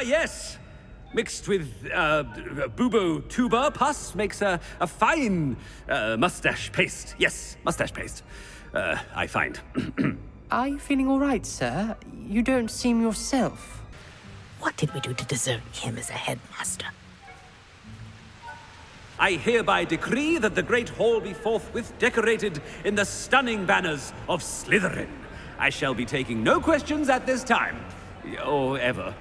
yes. Mixed with bubo tuber pus makes a fine mustache paste. Yes, mustache paste. I find. Are you feeling all right, sir? You don't seem yourself. What did we do to deserve him as a headmaster? I hereby decree that the Great Hall be forthwith decorated in the stunning banners of Slytherin. I shall be taking no questions at this time. Or ever.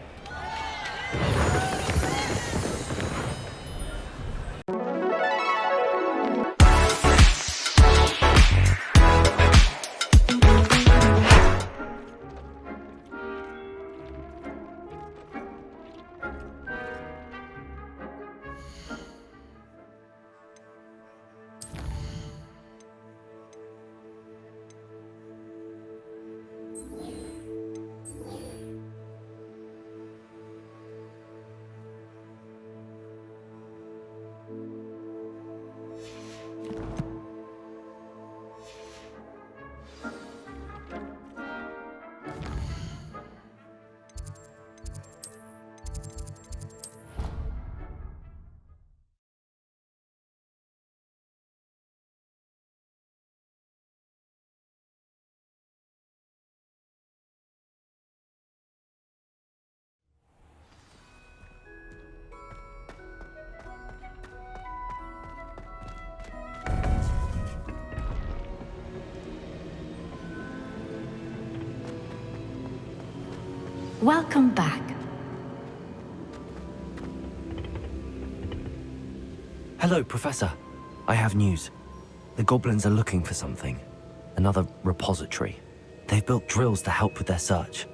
Welcome back. Hello, Professor. I have news. The goblins are looking for something. Another repository. They've built drills to help with their search.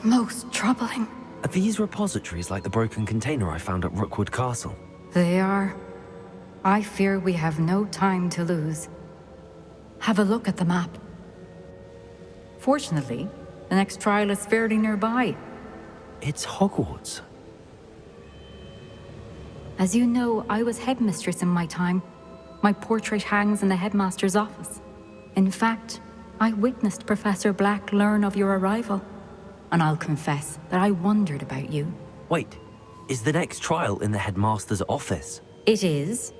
Most troubling. Are these repositories like the broken container I found at Rookwood Castle? They are. I fear we have no time to lose. Have a look at the map. Fortunately, the next trial is fairly nearby. It's Hogwarts. As you know, I was headmistress in my time. My portrait hangs in the headmaster's office. In fact, I witnessed Professor Black learn of your arrival. And I'll confess that I wondered about you. Wait, is the next trial in the headmaster's office? It is.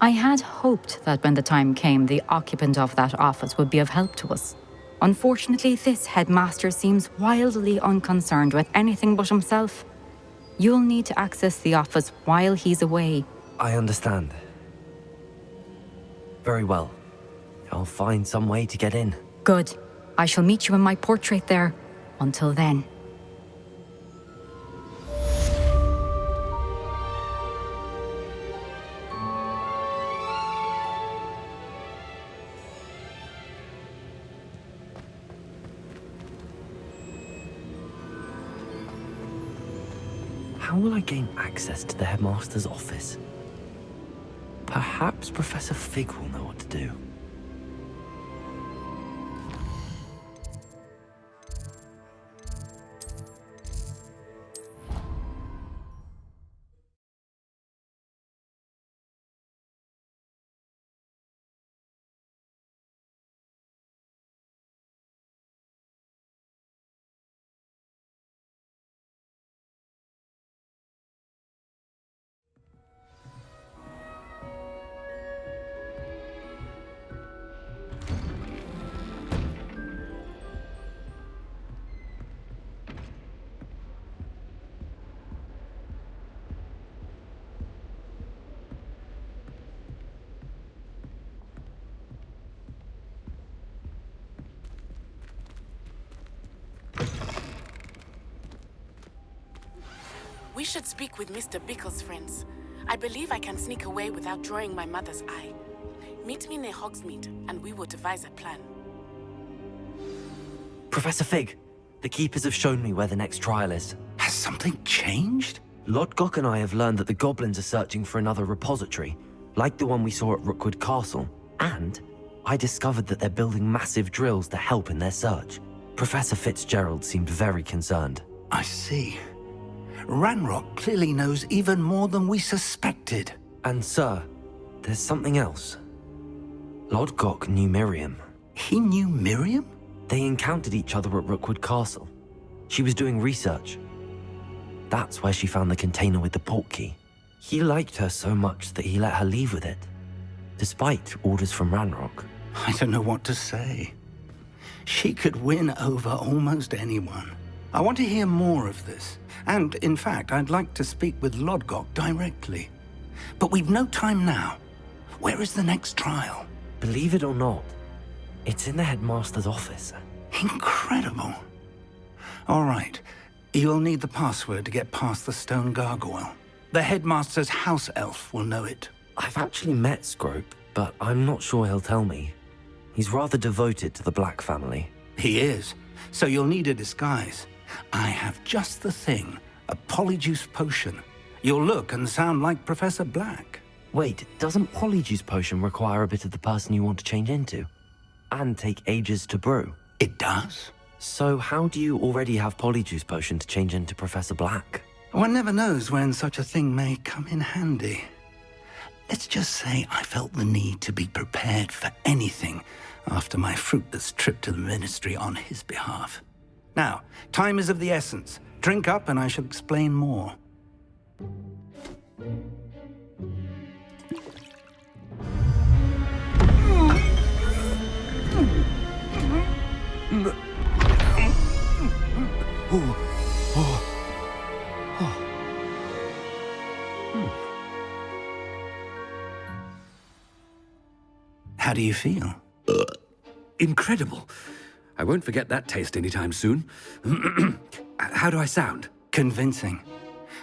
I had hoped that when the time came, the occupant of that office would be of help to us. Unfortunately, this headmaster seems wildly unconcerned with anything but himself. You'll need to access the office while he's away. I understand. Very well. I'll find some way to get in. Good. I shall meet you in my portrait there. Until then. How will I gain access to the headmaster's office? Perhaps Professor Fig will know what to do. We should speak with Mr. Bickle's friends. I believe I can sneak away without drawing my mother's eye. Meet me near Hogsmeade, and we will devise a plan. Professor Fig, the Keepers have shown me where the next trial is. Has something changed? Lodgok and I have learned that the goblins are searching for another repository, like the one we saw at Rookwood Castle. And I discovered that they're building massive drills to help in their search. Professor Fitzgerald seemed very concerned. I see. Ranrock clearly knows even more than we suspected. And sir, there's something else. Lodgok knew Miriam. He knew Miriam? They encountered each other at Rookwood Castle. She was doing research. That's where she found the container with the port key. He liked her so much that he let her leave with it, despite orders from Ranrock. I don't know what to say. She could win over almost anyone. I want to hear more of this. And, in fact, I'd like to speak with Lodgok directly. But we've no time now. Where is the next trial? Believe it or not, it's in the headmaster's office. Incredible. All right. You'll need the password to get past the stone gargoyle. The headmaster's house elf will know it. I've actually met Scrope, but I'm not sure he'll tell me. He's rather devoted to the Black family. He is. So you'll need a disguise. I have just the thing. A Polyjuice Potion. You'll look and sound like Professor Black. Wait, doesn't Polyjuice Potion require a bit of the person you want to change into? And take ages to brew? It does? So how do you already have Polyjuice Potion to change into Professor Black? One never knows when such a thing may come in handy. Let's just say I felt the need to be prepared for anything after my fruitless trip to the Ministry on his behalf. Now, time is of the essence. Drink up and I shall explain more. How do you feel? Incredible. I won't forget that taste anytime soon. How do I sound? Convincing.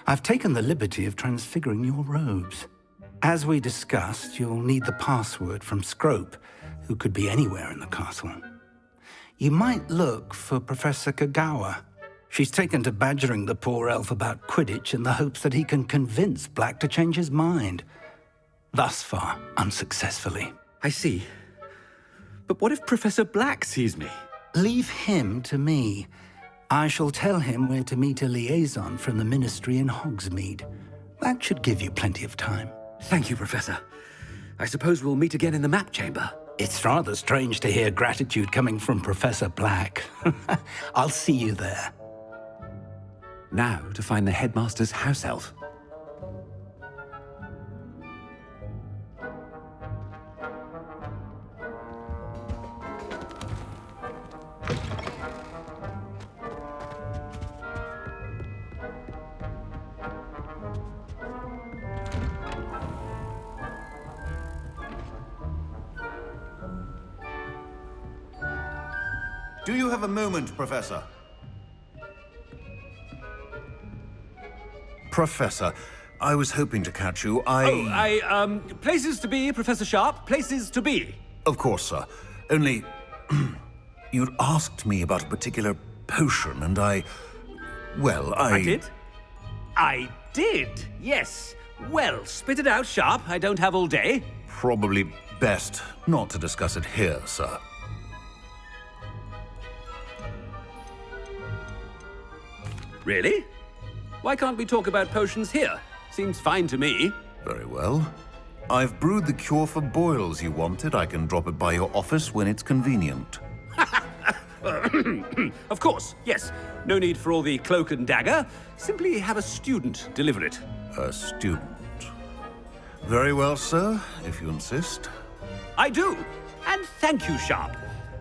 I've taken the liberty of transfiguring your robes. As we discussed, you'll need the password from Scrope, who could be anywhere in the castle. You might look for Professor Kagawa. She's taken to badgering the poor elf about Quidditch in the hopes that he can convince Black to change his mind. Thus far, unsuccessfully. I see. But what if Professor Black sees me? Leave him to me. I shall tell him where to meet a liaison from the Ministry in Hogsmeade. That should give you plenty of time. Thank you, Professor. I suppose we'll meet again in the map chamber. It's rather strange to hear gratitude coming from Professor Black. I'll see you there. Now to find the headmaster's house elf. Do you have a moment, Professor? Professor, I was hoping to catch you. Places to be, Professor Sharp. Places to be. Of course, sir. Only, you'd asked me about a particular potion, and I did? I did, yes. Well, spit it out, Sharp. I don't have all day. Probably best not to discuss it here, sir. Really? Why can't we talk about potions here? Seems fine to me. Very well. I've brewed the cure for boils you wanted. I can drop it by your office when it's convenient. Of course, yes. No need for all the cloak and dagger. Simply have a student deliver it. A student. Very well, sir, if you insist. I do. And thank you, Sharp.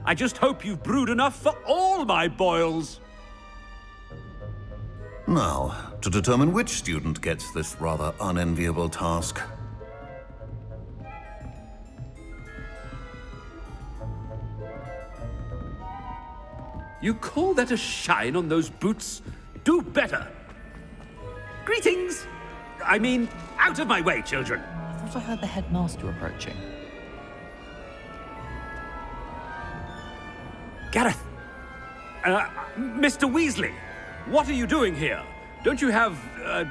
I just hope you've brewed enough for all my boils. Now, to determine which student gets this rather unenviable task. You call that a shine on those boots? Do better. Greetings! I mean, out of my way, children. I thought I heard the headmaster approaching. Gareth! Mr. Weasley, what are you doing here? Don't you have,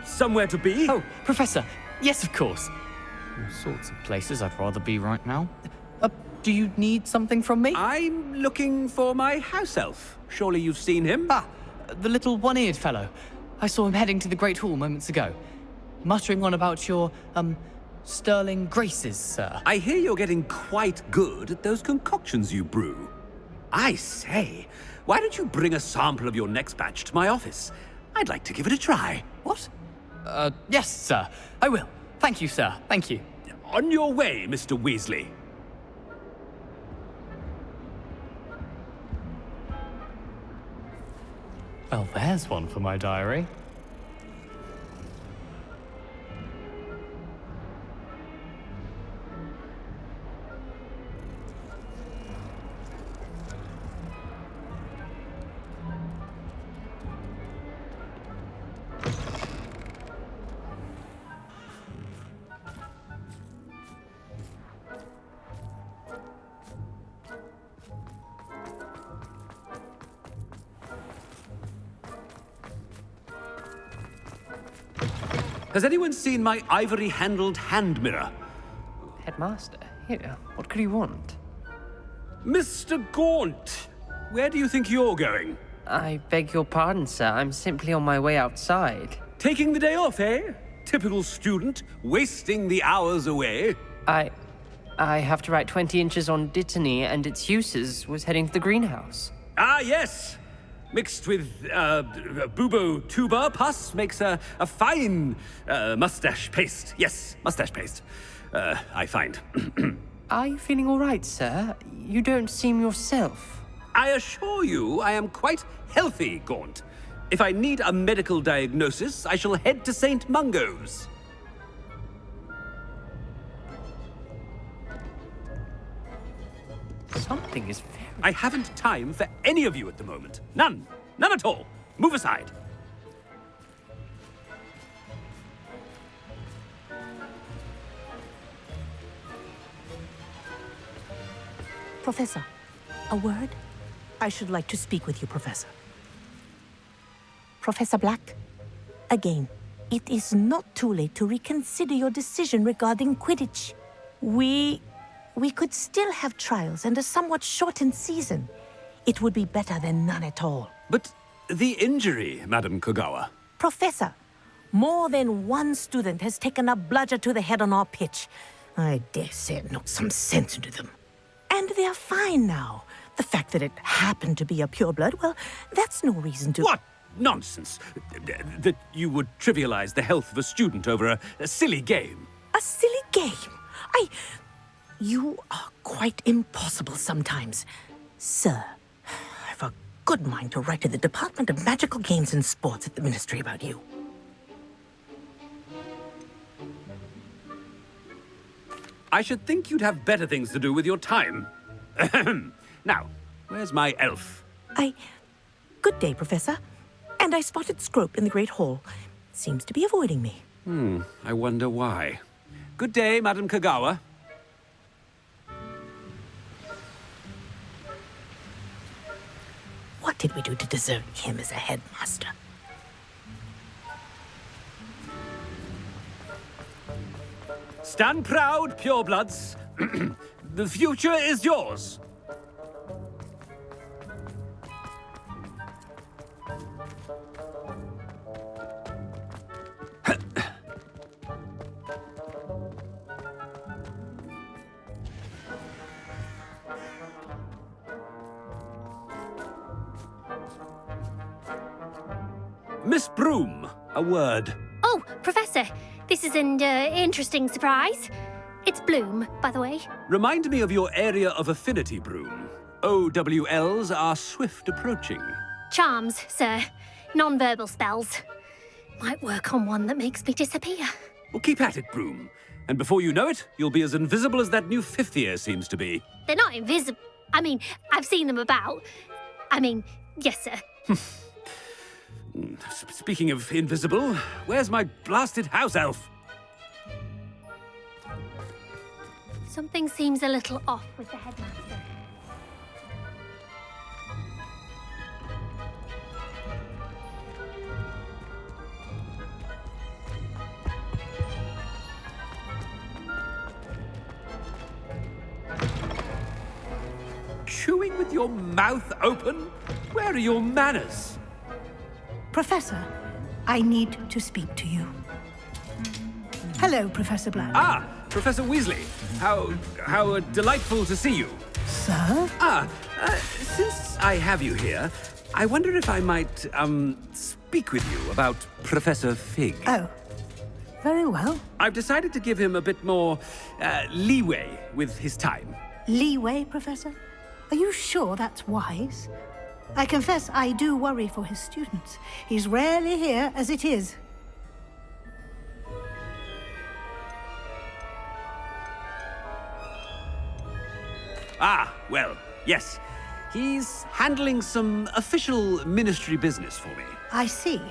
somewhere to be? Oh, Professor. Yes, of course. All sorts of places I'd rather be right now. Do you need something from me? I'm looking for my house elf. Surely you've seen him? Ah, the little one-eared fellow. I saw him heading to the Great Hall moments ago, muttering on about your, sterling graces, sir. I hear you're getting quite good at those concoctions you brew. I say, why don't you bring a sample of your next batch to my office? I'd like to give it a try. What? Yes, sir. I will. Thank you, sir. Thank you. On your way, Mr. Weasley. Well, there's one for my diary. Has anyone seen my ivory-handled hand mirror? Headmaster, here, what could you want? Mr. Gaunt, where do you think you're going? I beg your pardon, sir. I'm simply on my way outside. Taking the day off, eh? Typical student, wasting the hours away. I have to write 20 inches on Dittany and its uses. Was heading to the greenhouse. Ah, yes! Mixed with bubo tuber pus makes a fine mustache paste. Yes, mustache paste. I find. Are you feeling all right, sir? You don't seem yourself. I assure you I am quite healthy, Gaunt. If I need a medical diagnosis, I shall head to St. Mungo's. Something is very... I haven't time for any of you at the moment. None. None at all. Move aside. Professor, a word? I should like to speak with you, Professor. Professor Black, again, it is not too late to reconsider your decision regarding Quidditch. We could still have trials and a somewhat shortened season. It would be better than none at all. But the injury, Madam Kogawa. Professor, more than one student has taken a bludger to the head on our pitch. I dare say it knocked some sense into them. And they're fine now. The fact that it happened to be a pureblood, well, that's no reason to... What nonsense! That you would trivialize the health of a student over a silly game. A silly game? You are quite impossible sometimes. Sir, I've a good mind to write to the Department of Magical Games and Sports at the Ministry about you. I should think you'd have better things to do with your time. Now, where's my elf? Good day, Professor. And I spotted Scrope in the Great Hall. Seems to be avoiding me. I wonder why. Good day, Madam Kogawa. What did we do to deserve him as a headmaster? Stand proud, purebloods. The future is yours. Miss Broom, a word. Oh, Professor, this is an interesting surprise. It's Bloom, by the way. Remind me of your area of affinity, Broom. OWLs are swift approaching. Charms, sir. Non-verbal spells. Might work on one that makes me disappear. Well, keep at it, Broom. And before you know it, you'll be as invisible as that new fifth year seems to be. They're not invisible. I mean, I've seen them about. Yes, sir. Speaking of invisible, where's my blasted house elf? Something seems a little off with the headmaster. Chewing with your mouth open? Where are your manners? Professor, I need to speak to you. Hello, Professor Black. Ah, Professor Weasley. How delightful to see you. Sir? Since I have you here, I wonder if I might, speak with you about Professor Fig. Oh, Very well. I've decided to give him a bit more leeway with his time. Leeway, Professor? Are you sure that's wise? I confess I do worry for his students. He's rarely here as it is. Ah, well, yes. He's handling some official ministry business for me. I see.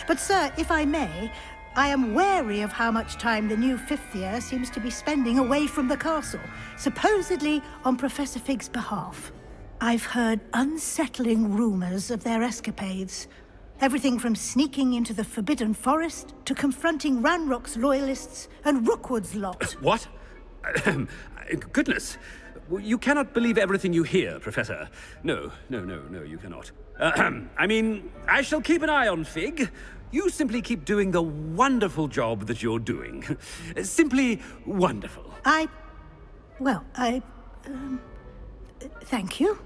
But, sir, if I may, I am wary of how much time the new fifth year seems to be spending away from the castle, supposedly on Professor Fig's behalf. I've heard unsettling rumors of their escapades. Everything from sneaking into the Forbidden Forest to confronting Ranrock's loyalists and Rookwood's lot. What? Goodness. You cannot believe everything you hear, Professor. No, you cannot. I mean, I shall keep an eye on Fig. You simply keep doing the wonderful job that you're doing. Simply wonderful. Thank you.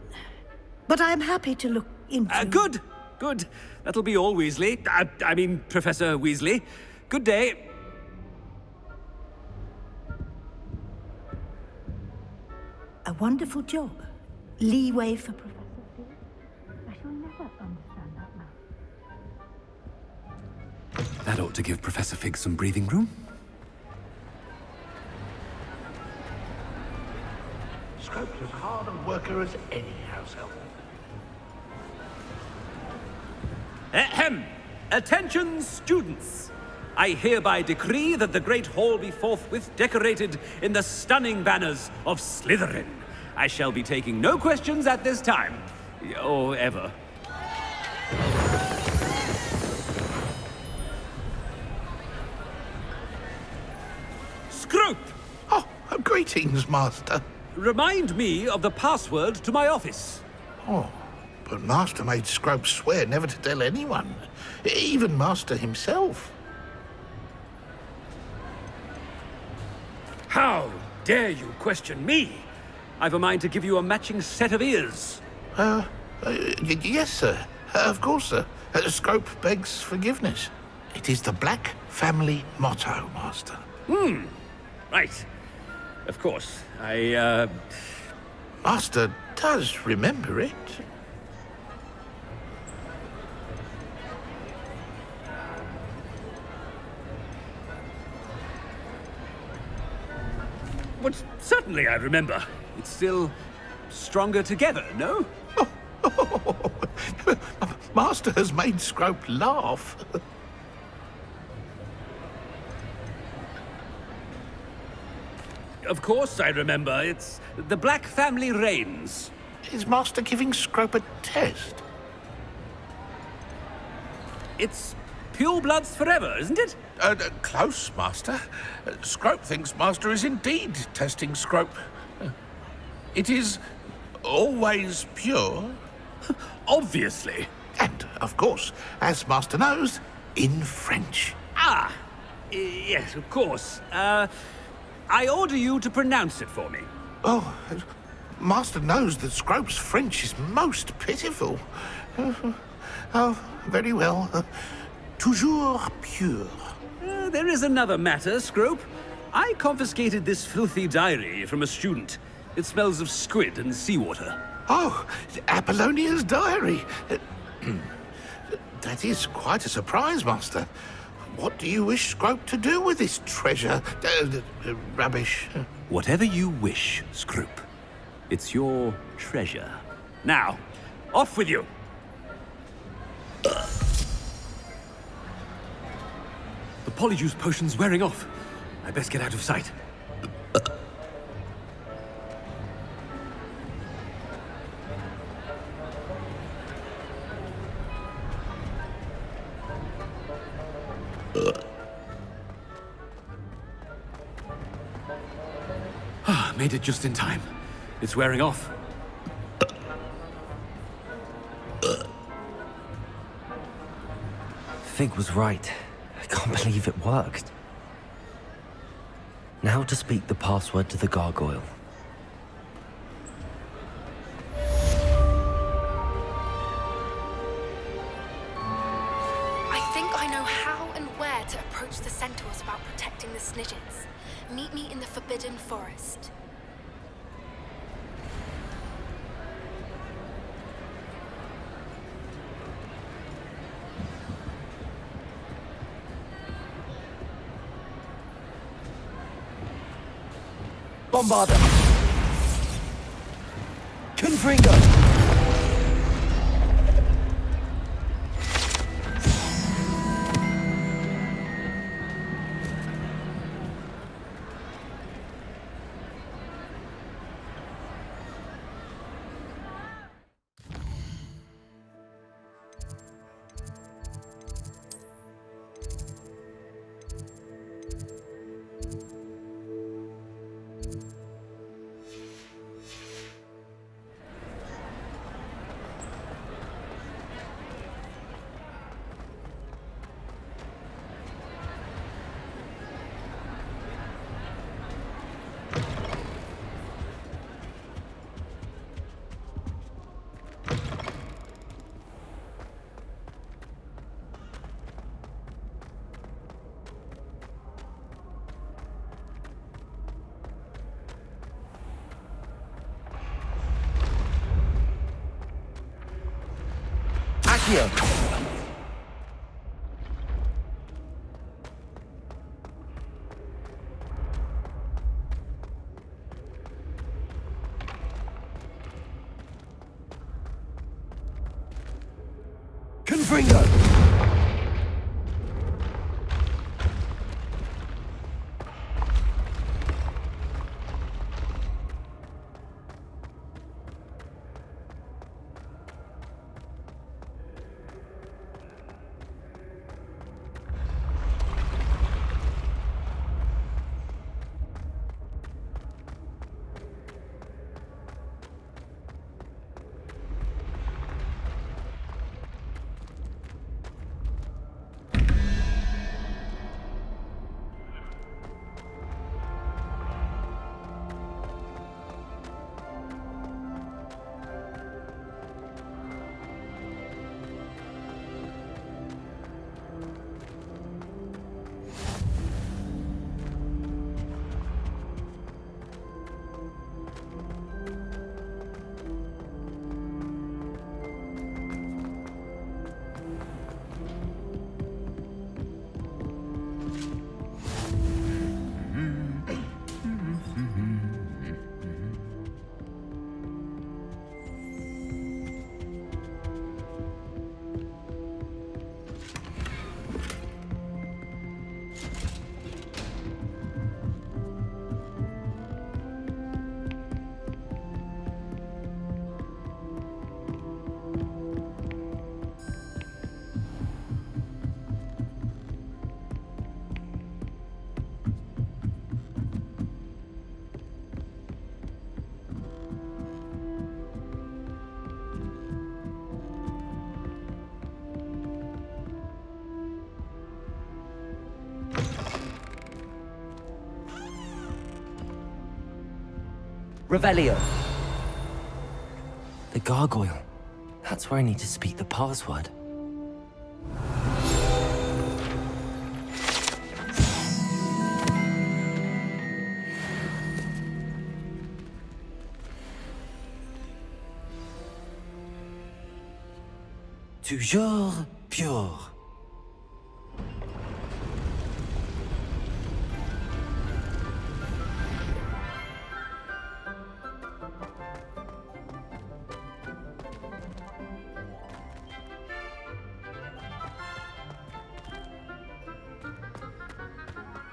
But I'm happy to look into... Good. That'll be all, Weasley. I mean, Professor Weasley. Good day. A wonderful job. Leeway for Professor Fig. I shall never understand that man. That ought to give Professor Fig some breathing room. Scrope's as hard a worker as any house elf. Ahem! Attention, students! I hereby decree that the Great Hall be forthwith decorated in the stunning banners of Slytherin. I shall be taking no questions at this time. Or ever. Scrope! Oh, greetings, Master. Remind me of the password to my office. Oh, but Master made Scrope swear never to tell anyone. Even Master himself. How dare you question me? I've a mind to give you a matching set of ears. Yes, sir. Of course, sir. Scrope begs forgiveness. It is the Black family motto, Master. Right. Of course. Master does remember it. But certainly I remember. It's still stronger together, no? Master has made Scrope laugh. Of course I remember. It's the Black family reigns. Is Master giving Scrope a test? It's purebloods forever, isn't it? Close, Master. Scrope thinks Master is indeed testing Scrope. It is always pure. Obviously. And, of course, as Master knows, in French. Ah, yes, of course. I order you to pronounce it for me. Oh, Master knows that Scrope's French is most pitiful. Oh, very well. Toujours pure. There is another matter, Scrope. I confiscated this filthy diary from a student. It smells of squid and seawater. Oh, Apollonia's diary. That is quite a surprise, Master. What do you wish Scrope to do with this treasure? Rubbish. Whatever you wish, Scrope. It's your treasure. Now, off with you. The Polyjuice Potion's wearing off. I best get out of sight. Made it just in time. It's wearing off. Fig was right. I can't believe it worked. Now to speak the password to the gargoyle. I think I know how and where to approach the centaurs about protecting the Snidgets. Meet me in the Forbidden Forest. Bombard them! Confringo! Accio! Confringo! Revelio. The gargoyle. That's where I need to speak the password. Toujours pure.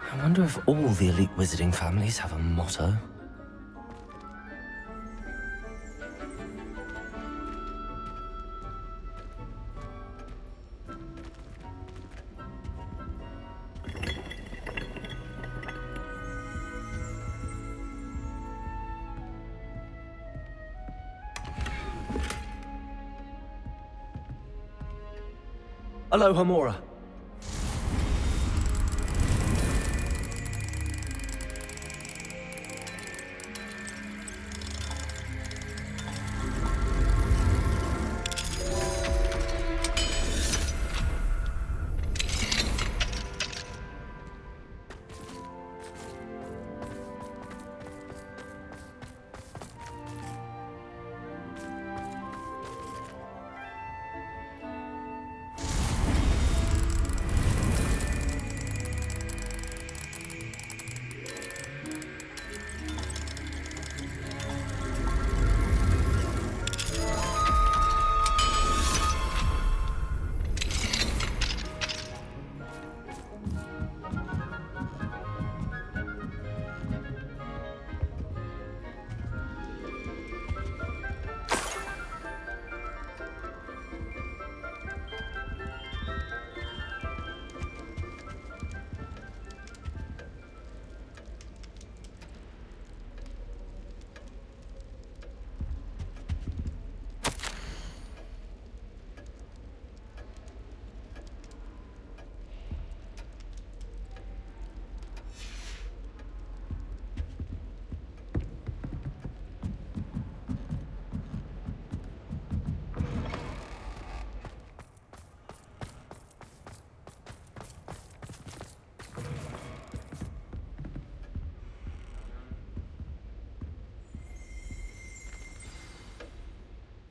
I wonder if all the elite wizarding families have a motto. Aloha Mora.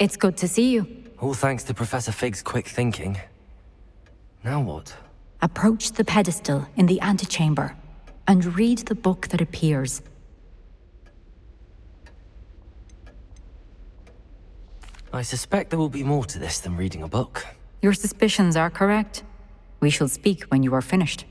It's good to see you. All thanks to Professor Fig's quick thinking. Now what? Approach the pedestal in the antechamber and read the book that appears. I suspect there will be more to this than reading a book. Your suspicions are correct. We shall speak when you are finished.